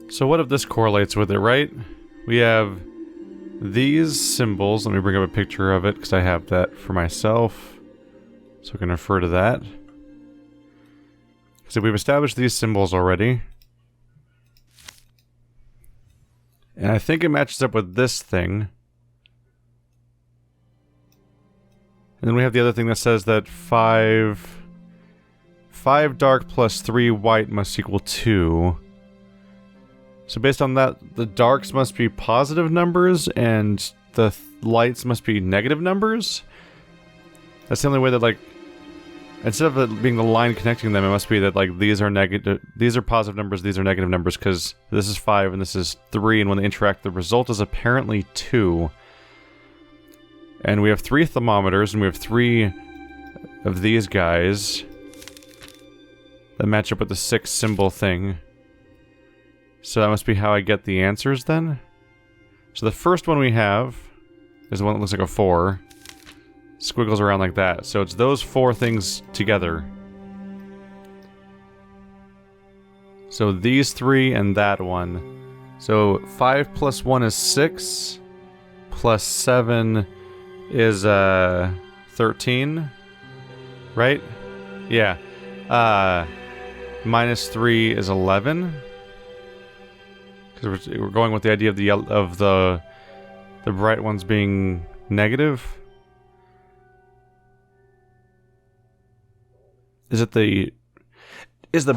So what if this correlates with it, right? We have these symbols. Let me bring up a picture of it because I have that for myself. So we can refer to that. So we've established these symbols already. And I think it matches up with this thing. And then we have the other thing that says that 5 dark plus 3 white must equal 2. So based on that, the darks must be positive numbers and the lights must be negative numbers? That's the only way that, like, instead of it being the line connecting them, it must be that, like, these are positive numbers, these are negative numbers, because this is 5 and this is 3, and when they interact, the result is apparently 2. And we have 3 thermometers, and we have 3 of these guys that match up with the 6 symbol thing. So that must be how I get the answers then? So the first one we have is the one that looks like a 4. Squiggles around like that. So it's those 4 things together. So these 3 and that one. So 5 plus 1 is 6. Plus 7 is 13. Right? Yeah. Minus 3 is 11. Because we're going with the idea of the bright ones being negative. Is the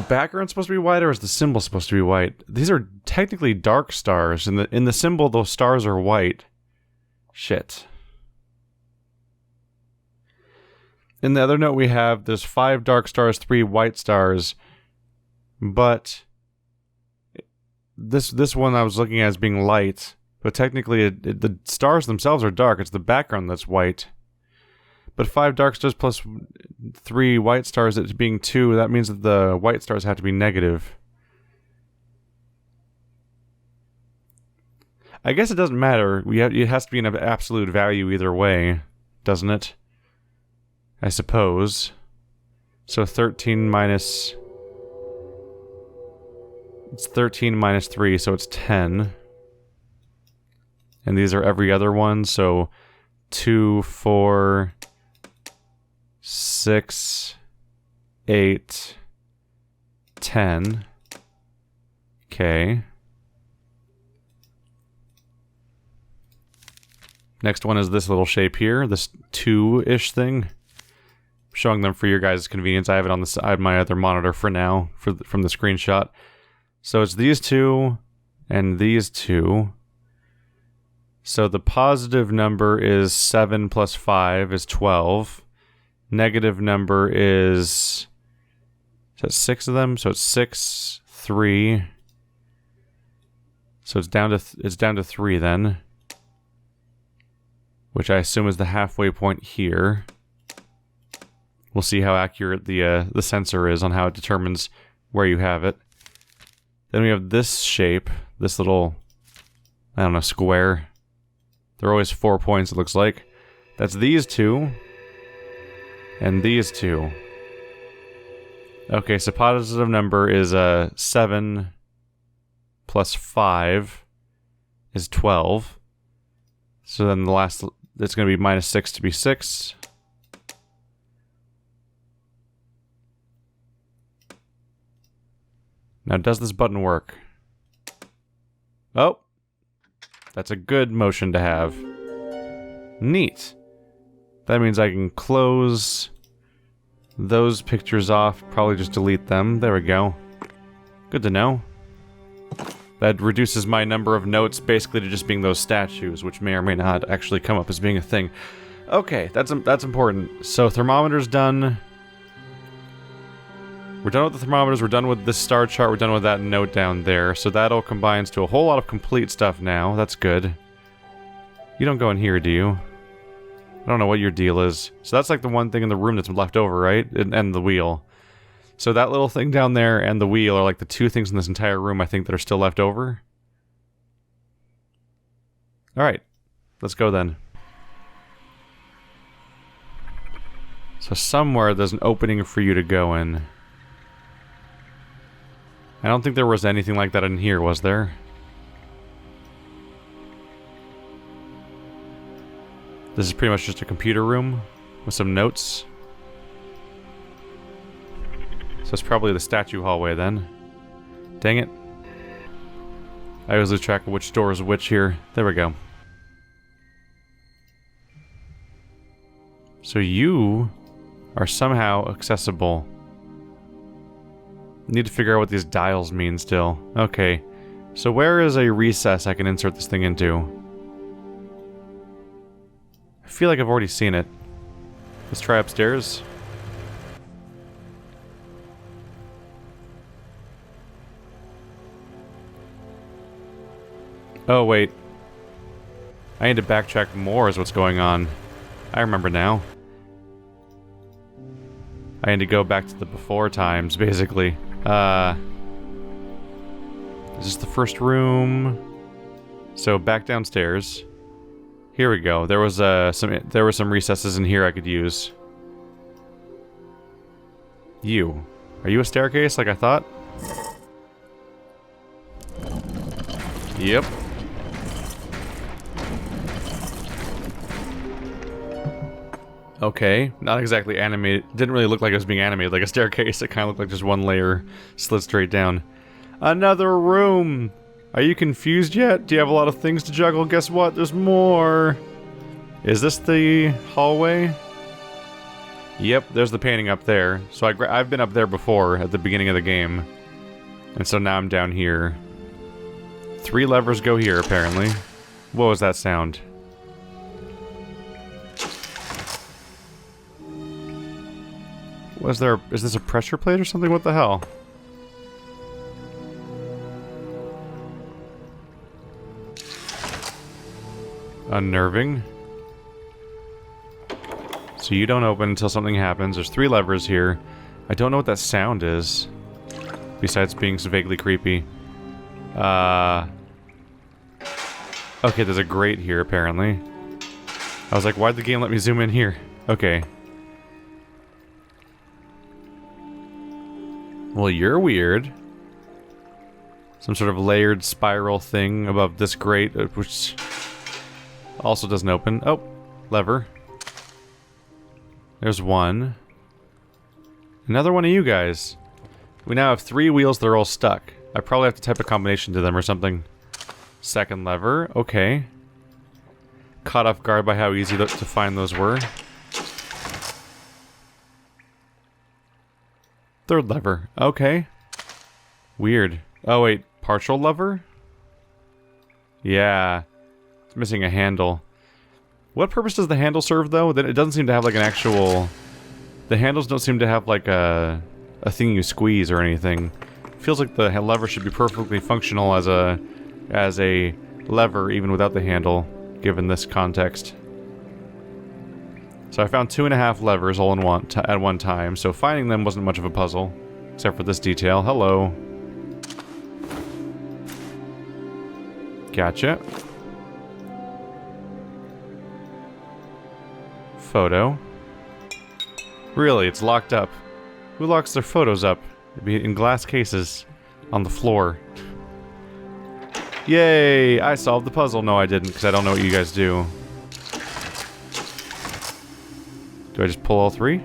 background supposed to be white, or is the symbol supposed to be white? These are technically dark stars. In the symbol, those stars are white. Shit. In the other note we have, there's 5 dark stars, 3 white stars, but this one I was looking at as being light, but technically the stars themselves are dark. It's the background that's white. But 5 dark stars plus 3 white stars, it being 2, that means that the white stars have to be negative. I guess it doesn't matter. It has to be an absolute value either way, doesn't it? I suppose. So 13 minus... It's 13 minus 3, so it's 10. And these are every other one, so 2, 4, 6, 8, 10. Okay. Next one is this little shape here, this 2-ish thing. I'm showing them for your guys' convenience. I have it on I have my other monitor for now, from the screenshot. So it's these 2 and these 2. So the positive number is 7 plus 5 is 12. Negative number is that 6 of them? So it's 6, 3. So it's down to 3 then. Which I assume is the halfway point here. We'll see how accurate the sensor is on how it determines where you have it. Then we have this shape, this little, I don't know, square. There are always 4 points, it looks like. That's these 2. And these 2. Okay, so positive number is 7 plus 5 is 12. So then the last, it's going to be minus 6 to be 6. Now, does this button work? Oh! That's a good motion to have. Neat. That means I can close those pictures off, probably just delete them. There we go. Good to know. That reduces my number of notes basically to just being those statues, which may or may not actually come up as being a thing. Okay, that's important. So thermometer's done. We're done with the thermometers, we're done with this star chart, we're done with that note down there. So that all combines to a whole lot of complete stuff now. That's good. You don't go in here, do you? I don't know what your deal is. So that's like the one thing in the room that's left over, right? And the wheel. So that little thing down there and the wheel are like the 2 things in this entire room I think that are still left over. Alright. Let's go then. So somewhere there's an opening for you to go in. I don't think there was anything like that in here, was there? This is pretty much just a computer room with some notes. So it's probably the statue hallway then. Dang it. I always lose track of which door is which here. There we go. So you are somehow accessible. Need to figure out what these dials mean still. Okay. So where is a recess I can insert this thing into? I feel like I've already seen it. Let's try upstairs. Oh, wait. I need to backtrack more is what's going on. I remember now. I need to go back to the before times, basically. Is this the first room? So, back downstairs. Here we go. There was some recesses in here I could use. You. Are you a staircase like I thought? Yep. Okay, not exactly animated. Didn't really look like it was being animated like a staircase. It kind of looked like just one layer slid straight down. Another room! Are you confused yet? Do you have a lot of things to juggle? Guess what? There's more! Is this the hallway? Yep, there's the painting up there. So I've been up there before, at the beginning of the game. And so now I'm down here. 3 levers go here, apparently. What was that sound? Is this a pressure plate or something? What the hell? Unnerving. So you don't open until something happens. There's 3 levers here. I don't know what that sound is. Besides being so vaguely creepy. Okay, there's a grate here, apparently. I was like, why'd the game let me zoom in here? Okay. Well, you're weird. Some sort of layered spiral thing above this grate, which also doesn't open. Oh, lever. There's one. Another one of you guys. We now have 3 wheels that are all stuck. I probably have to type a combination to them or something. Second lever. Okay. Caught off guard by how easy to find those were. Third lever. Okay. Weird. Oh, wait. Partial lever? Yeah. It's missing a handle. What purpose does the handle serve, though? It doesn't seem to have, like, an actual... The handles don't seem to have, like, a thing you squeeze or anything. Feels like the lever should be perfectly functional as a lever, even without the handle, given this context. So I found 2.5 levers all in at one time, so finding them wasn't much of a puzzle. Except for this detail. Hello. Gotcha. Photo. Really, it's locked up. Who locks their photos up? It'd be in glass cases on the floor. Yay! I solved the puzzle. No, I didn't, because I don't know what you guys do. Do I just pull all 3?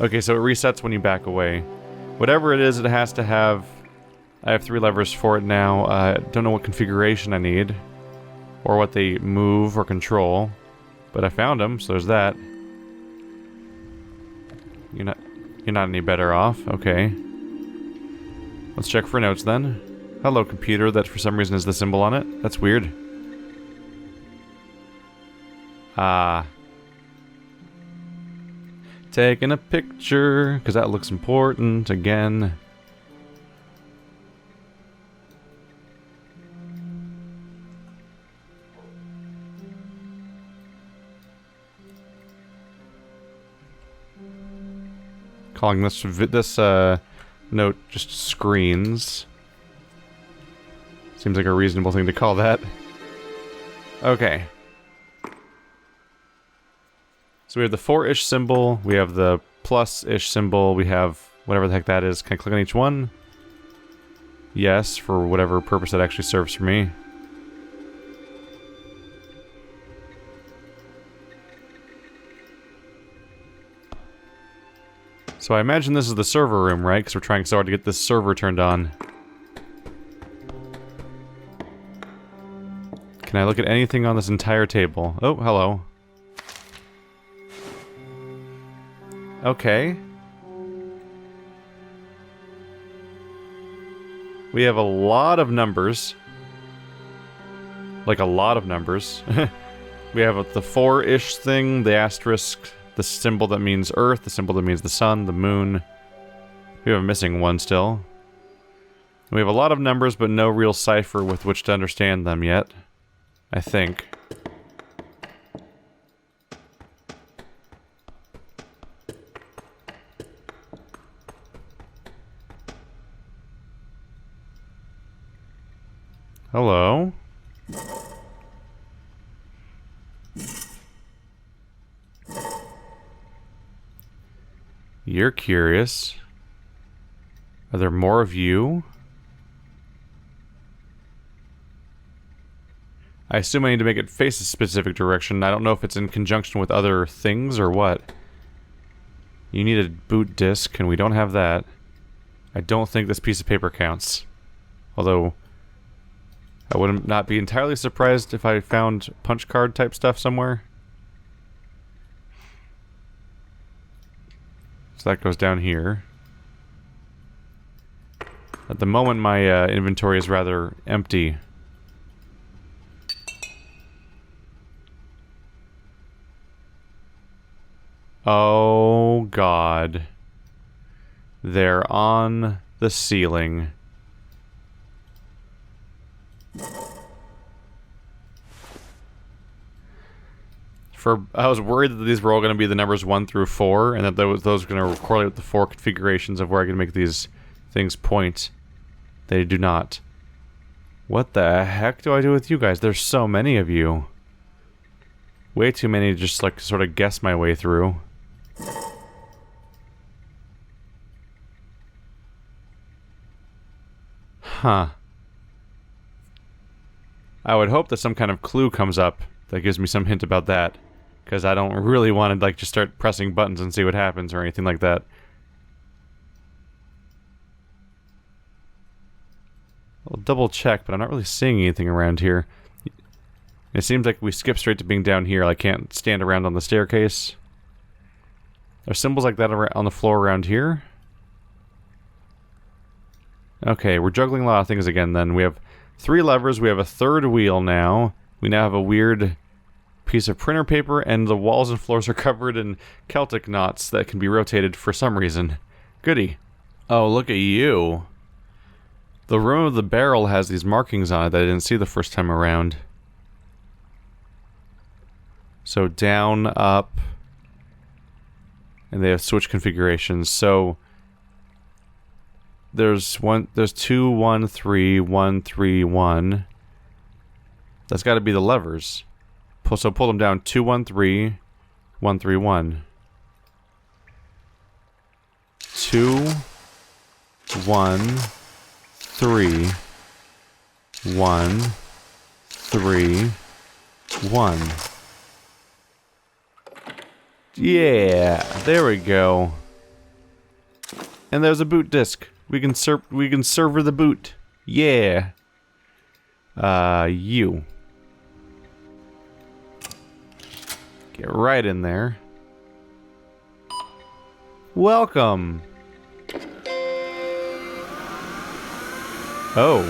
Okay, so it resets when you back away. Whatever it is, it has to have... I have 3 levers for it now. I don't know what configuration I need. Or what they move or control. But I found them, so there's that. You're not any better off. Okay. Let's check for notes then. Hello, computer. That for some reason is the symbol on it. That's weird. Taking a picture, because that looks important again. Calling this note just screens. Seems like a reasonable thing to call that. Okay. So we have the 4-ish symbol, we have the plus-ish symbol. We have whatever the heck that is. Can I click on each one? Yes, for whatever purpose that actually serves for me. So I imagine this is the server room, right? Because we're trying so hard to get this server turned on. Can I look at anything on this entire table? Oh, hello. Okay. We have a lot of numbers. Like a lot of numbers. We have the 4-ish thing, the asterisk, the symbol that means Earth, the symbol that means the sun, the moon. We have a missing one still. We have a lot of numbers, but no real cipher with which to understand them yet. I think. Hello? You're curious. Are there more of you? I assume I need to make it face a specific direction. I don't know if it's in conjunction with other things or what. You need a boot disc, and we don't have that. I don't think this piece of paper counts. Although, I would not be entirely surprised if I found punch card type stuff somewhere. So that goes down here. At the moment, my inventory is rather empty. Oh, God. They're on the ceiling. I was worried that these were all going to be the numbers 1 through 4, and that those were going to correlate with the 4 configurations of where I can make these things point. They do not. What the heck do I do with you guys? There's so many of you. Way too many to just, like, sort of guess my way through. Huh. I would hope that some kind of clue comes up that gives me some hint about that. Because I don't really want to, like, just start pressing buttons and see what happens or anything like that. I'll double check, but I'm not really seeing anything around here. It seems like we skip straight to being down here. I can't stand around on the staircase. Are symbols like that on the floor around here? Okay, we're juggling a lot of things again then. We have 3 levers, we have a 3rd wheel now. We now have a weird piece of printer paper, and the walls and floors are covered in Celtic knots that can be rotated for some reason. Goody. Oh, look at you. The rim of the barrel has these markings on it that I didn't see the first time around. So down, up, and they have switch configurations. So there's 2, 1, 3, 1, 3, 1. That's got to be the levers. So pull them down. 2, 1, 3, 1, 3, 1. 2, 1, 3, 1, 3, 1. Yeah, there we go. And there's a boot disc. We can server the boot. Yeah. You. Get right in there. Welcome. Oh.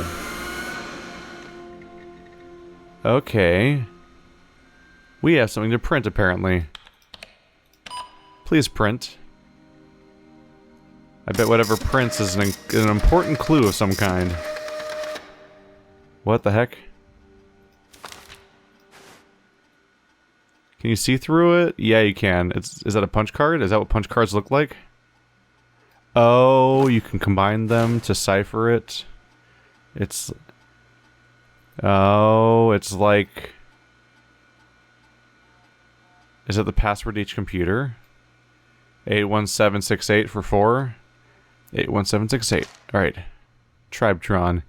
Okay. We have something to print, apparently. Please print. I bet whatever prints is an important clue of some kind. What the heck? Can you see through it? Yeah, you can. Is that a punch card? Is that what punch cards look like? Oh, you can combine them to cipher it. It's... Oh, it's like... Is it the password to each computer? 81768 for 4. 81768. Alright. Tribetron.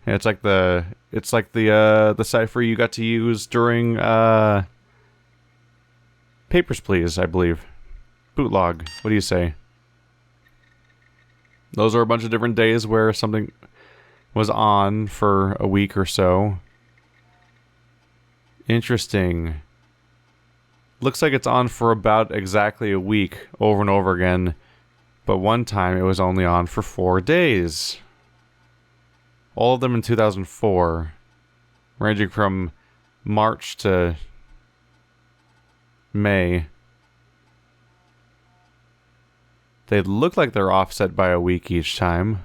Yeah, it's like the cipher you got to use during Papers, Please, I believe. Bootlog. What do you say? Those are a bunch of different days where something was on for a week or so. Interesting. Looks like it's on for about exactly a week over and over again, but one time it was only on for 4 days. All of them in 2004, ranging from March to May. They look like they're offset by a week each time.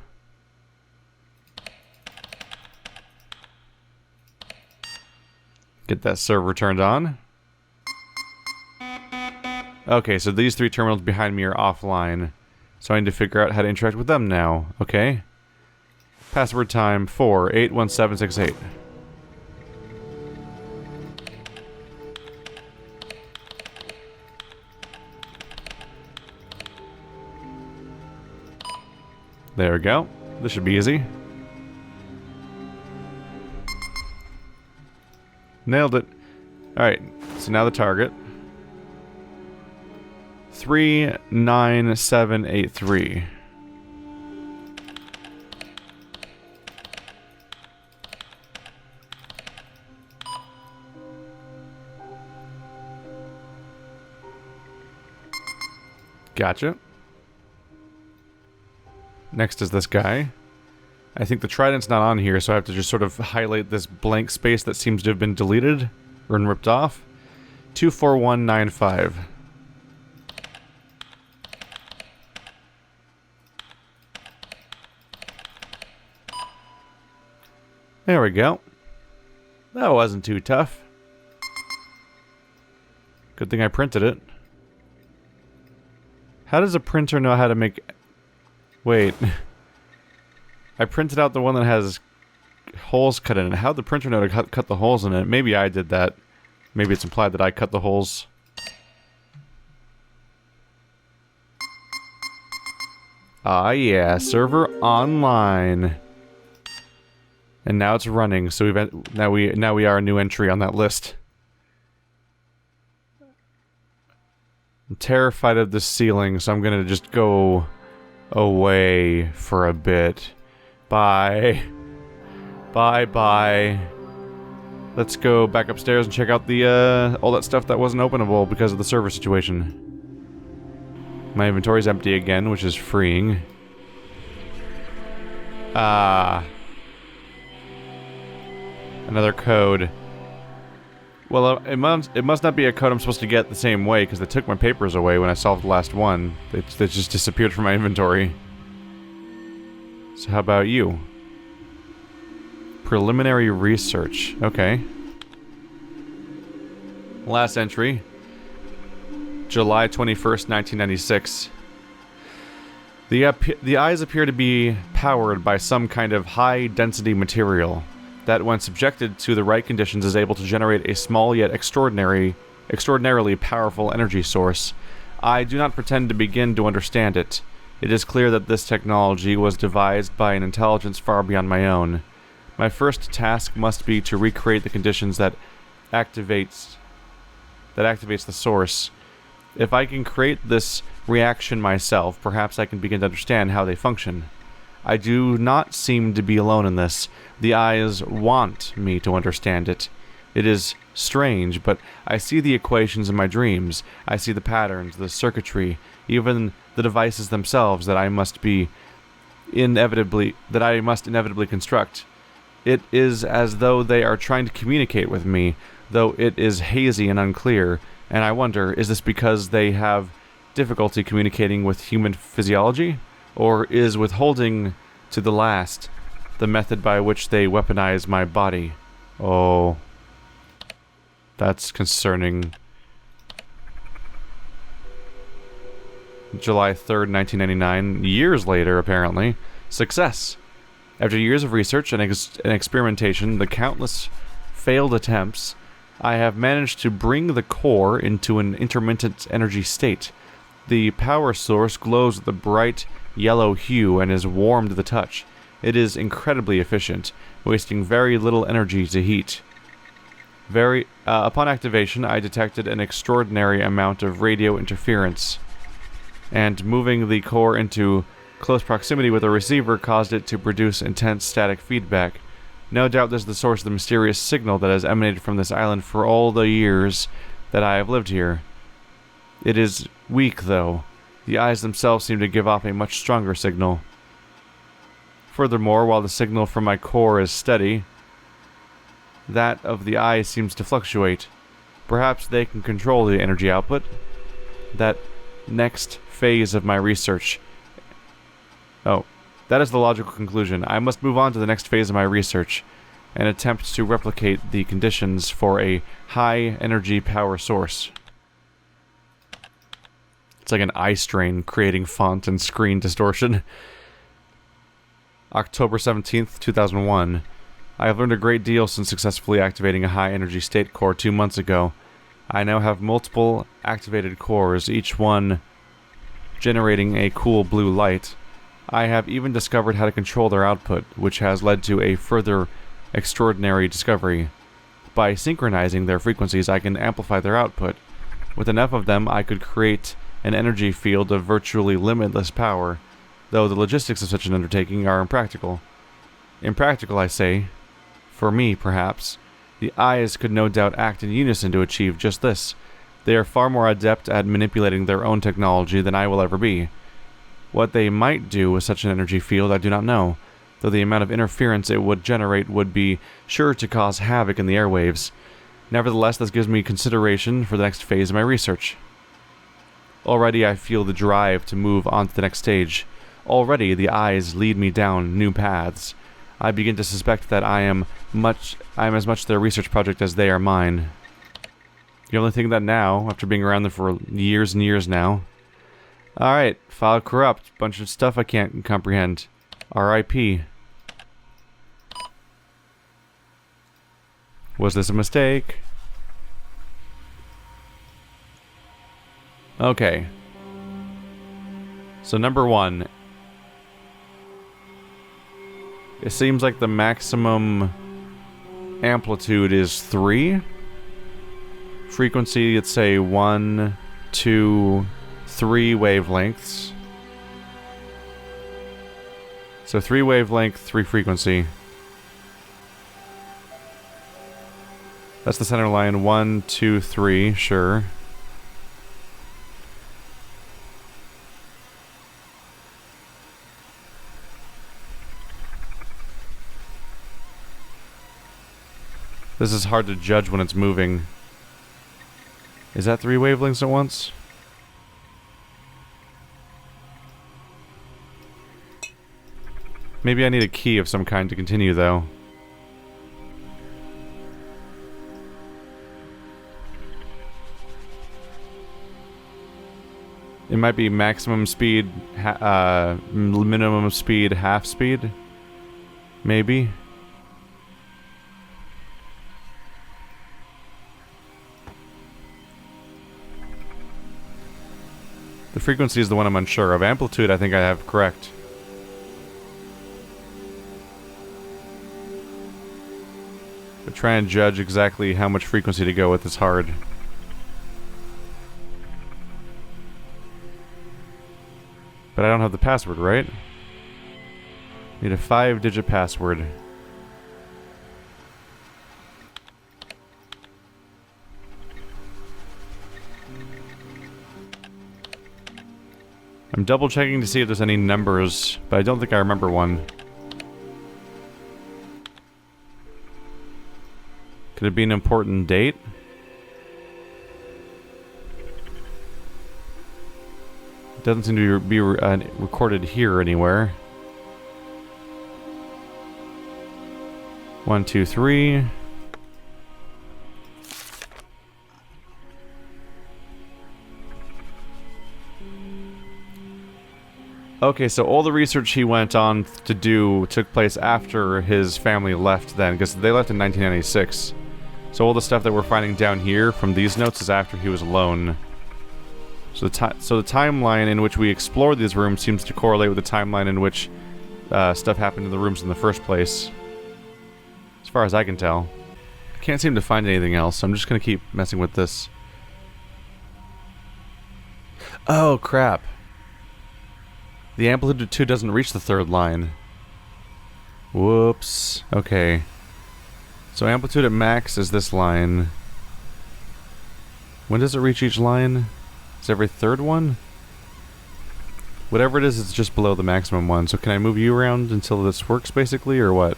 Get that server turned on. Okay, so these 3 terminals behind me are offline. So I need to figure out how to interact with them now. Okay. Password time 481768. There we go. This should be easy. Nailed it. Alright, so now the target. 39783. Gotcha. Next is this guy. I think the trident's not on here, so I have to just sort of highlight this blank space that seems to have been deleted or ripped off. 24195. There we go. That wasn't too tough. Good thing I printed it. How does a printer know how to make... Wait. I printed out the one that has holes cut in it. How'd the printer know to cut the holes in it? Maybe I did that. Maybe it's implied that I cut the holes. Ah, yeah. Server online. And now it's running, so now we are a new entry on that list. I'm terrified of the ceiling, so I'm gonna just go away for a bit. Bye. Bye. Let's go back upstairs and check out the all that stuff that wasn't openable because of the server situation. My inventory's empty again, which is freeing. Another code. Well, it must not be a code I'm supposed to get the same way, because they took my papers away when I solved the last one. They just disappeared from my inventory. So how about you? Preliminary research. Okay. Last entry. July 21st, 1996. The eyes appear to be powered by some kind of high-density material that, when subjected to the right conditions, is able to generate a small yet extraordinarily powerful energy source. I do not pretend to begin to understand it. It is clear that this technology was devised by an intelligence far beyond my own. My first task must be to recreate the conditions that activates the source. If I can create this reaction myself, perhaps I can begin to understand how they function. I do not seem to be alone in this. The eyes want me to understand it. It is strange, but I see the equations in my dreams. I see the patterns, the circuitry, even the devices themselves that I must inevitably construct. It is as though they are trying to communicate with me, though it is hazy and unclear, and I wonder, is this because they have difficulty communicating with human physiology? Or is withholding to the last the method by which they weaponize my body? Oh, that's concerning. July 3rd, 1999. Years later, apparently. Success. After years of research and experimentation, the countless failed attempts, I have managed to bring the core into an intermittent energy state. The power source glows with a bright yellow hue and is warm to the touch. It is incredibly efficient, wasting very little energy to heat. Upon activation, I detected an extraordinary amount of radio interference, and moving the core into close proximity with the receiver caused it to produce intense static feedback. No doubt this is the source of the mysterious signal that has emanated from this island for all the years that I have lived here. It is weak, though. The eyes themselves seem to give off a much stronger signal. Furthermore, while the signal from my core is steady, that of the eyes seems to fluctuate. Perhaps they can control the energy output. That next phase of my research. Oh, that is the logical conclusion. I must move on to the next phase of my research and attempt to replicate the conditions for a high energy power source. It's like an eye strain creating font and screen distortion. October 17th, 2001. I have learned a great deal since successfully activating a high-energy state core 2 months ago. I now have multiple activated cores, each one generating a cool blue light. I have even discovered how to control their output, which has led to a further extraordinary discovery. By synchronizing their frequencies, I can amplify their output. With enough of them, I could create an energy field of virtually limitless power, though the logistics of such an undertaking are impractical. Impractical, I say. For me, perhaps. The eyes could no doubt act in unison to achieve just this. They are far more adept at manipulating their own technology than I will ever be. What they might do with such an energy field I do not know, though the amount of interference it would generate would be sure to cause havoc in the airwaves. Nevertheless, this gives me consideration for the next phase of my research. Already I feel the drive to move on to the next stage. Already the eyes lead me down new paths. I begin to suspect that I am as much their research project as they are mine. You only think that now, after being around them for years and years now. Alright, file corrupt. Bunch of stuff I can't comprehend. R.I.P. Was this a mistake? Okay. So number 1. It seems like the maximum amplitude is 3. Frequency, let's say 1, 2, 3 wavelengths. So 3 wavelength, 3 frequency. That's the center line. 1, 2, 3, sure. This is hard to judge when it's moving. Is that 3 wavelengths at once? Maybe I need a key of some kind to continue, though. It might be maximum speed, minimum speed, half speed? Maybe? The frequency is the one I'm unsure of. Amplitude, I think I have correct. But trying to judge exactly how much frequency to go with is hard. But I don't have the password, right? Need a 5-digit password. I'm double checking to see if there's any numbers, but I don't think I remember one. Could it be an important date? It doesn't seem to be recorded here anywhere. 1, 2, 3. Okay, so all the research he went on to do took place after his family left then, because they left in 1996. So all the stuff that we're finding down here from these notes is after he was alone. So the timeline in which we explore these rooms seems to correlate with the timeline in which stuff happened in the rooms in the first place. As far as I can tell. I can't seem to find anything else, so I'm just gonna keep messing with this. Oh, crap. The amplitude 2 doesn't reach the third line. Whoops. Okay. So amplitude at max is this line. When does it reach each line? Is every third one? Whatever it is, it's just below the maximum one. So can I move you around until this works, basically, or what?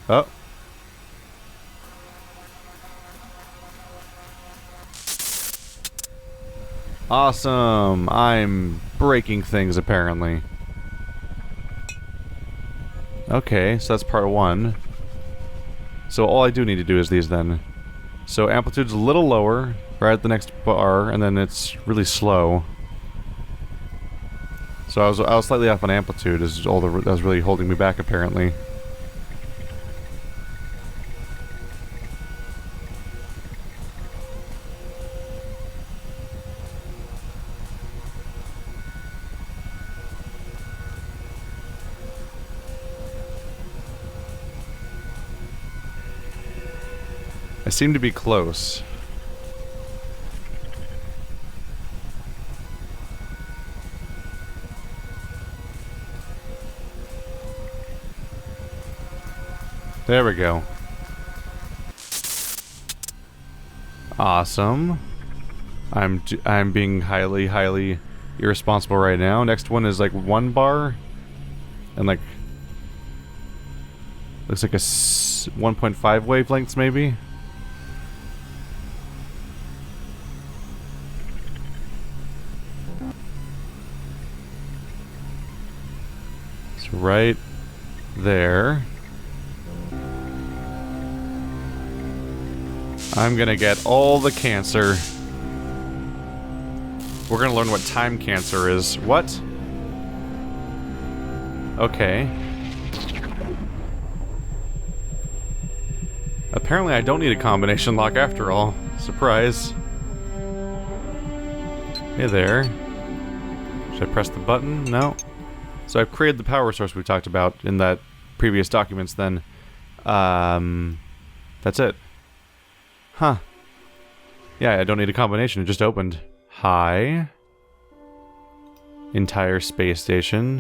Oh. Awesome! I'm breaking things, apparently. Okay, so that's part 1. So all I do need to do is these, then. So amplitude's a little lower, right at the next bar, and then it's really slow. So I was slightly off on amplitude, is all that was really holding me back, apparently. I seem to be close. There we go. Awesome. I'm being highly irresponsible right now. Next one is like 1 bar, and like looks like a 1.5 wavelengths maybe. So right there. I'm gonna get all the cancer. We're gonna learn what time cancer is. What? Okay. Apparently I don't need a combination lock after all. Surprise. Hey there. Should I press the button? No. So I've created the power source we talked about in that previous documents then. That's it. Huh. Yeah, I don't need a combination, it just opened. Hi. Entire space station.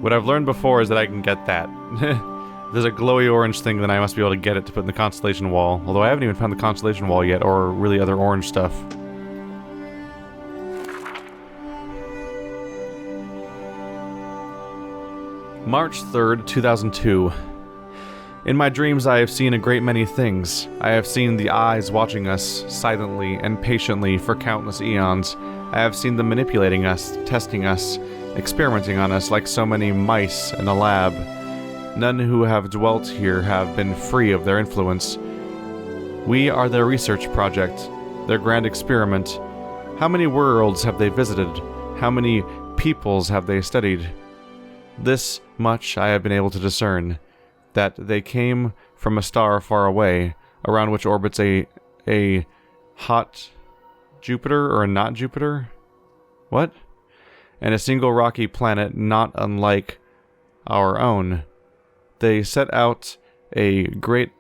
What I've learned before is that I can get that. There's a glowy orange thing, then I must be able to get it to put in the constellation wall. Although I haven't even found the constellation wall yet, or really other orange stuff. March 3rd, 2002. In my dreams I have seen a great many things. I have seen the eyes watching us, silently and patiently for countless eons. I have seen them manipulating us, testing us, experimenting on us like so many mice in a lab. None who have dwelt here have been free of their influence. We are their research project, their grand experiment. How many worlds have they visited? How many peoples have they studied? This much I have been able to discern. That they came from a star far away, around which orbits a hot Jupiter or a not Jupiter? What? And a single rocky planet not unlike our own. They set on a great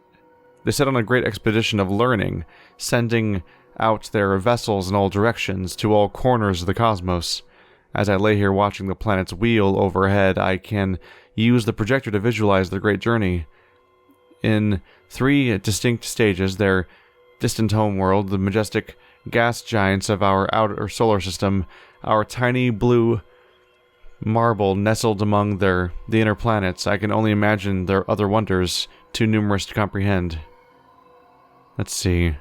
expedition of learning, sending out their vessels in all directions, to all corners of the cosmos. As I lay here watching the planets wheel overhead, I can use the projector to visualize their great journey. In 3 distinct stages, their distant homeworld, the majestic gas giants of our outer solar system, our tiny blue marble nestled among the inner planets. I can only imagine their other wonders, too numerous to comprehend. Let's see.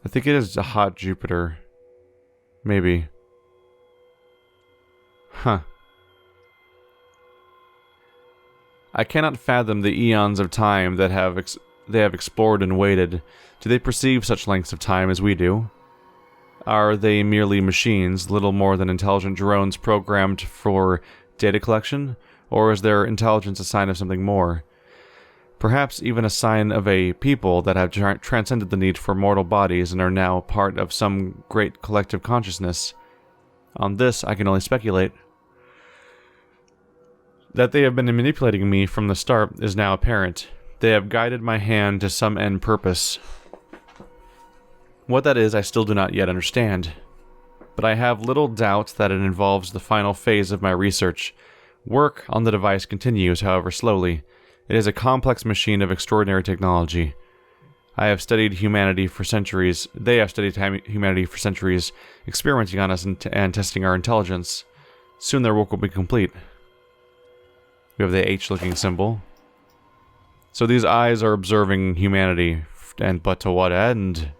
I think it is a hot Jupiter. Maybe. Huh. I cannot fathom the eons of time that they have explored and waited. Do they perceive such lengths of time as we do? Are they merely machines, little more than intelligent drones programmed for data collection? Or is their intelligence a sign of something more? Perhaps even a sign of a people that have transcended the need for mortal bodies and are now part of some great collective consciousness. On this, I can only speculate. That they have been manipulating me from the start is now apparent. They have guided my hand to some end purpose. What that is, I still do not yet understand. But I have little doubt that it involves the final phase of my research. Work on the device continues, however slowly. It is a complex machine of extraordinary technology. I have studied humanity for centuries. They have studied humanity for centuries, experimenting on us and testing our intelligence. Soon their work will be complete. We have the H-looking symbol. So these eyes are observing humanity, but to what end?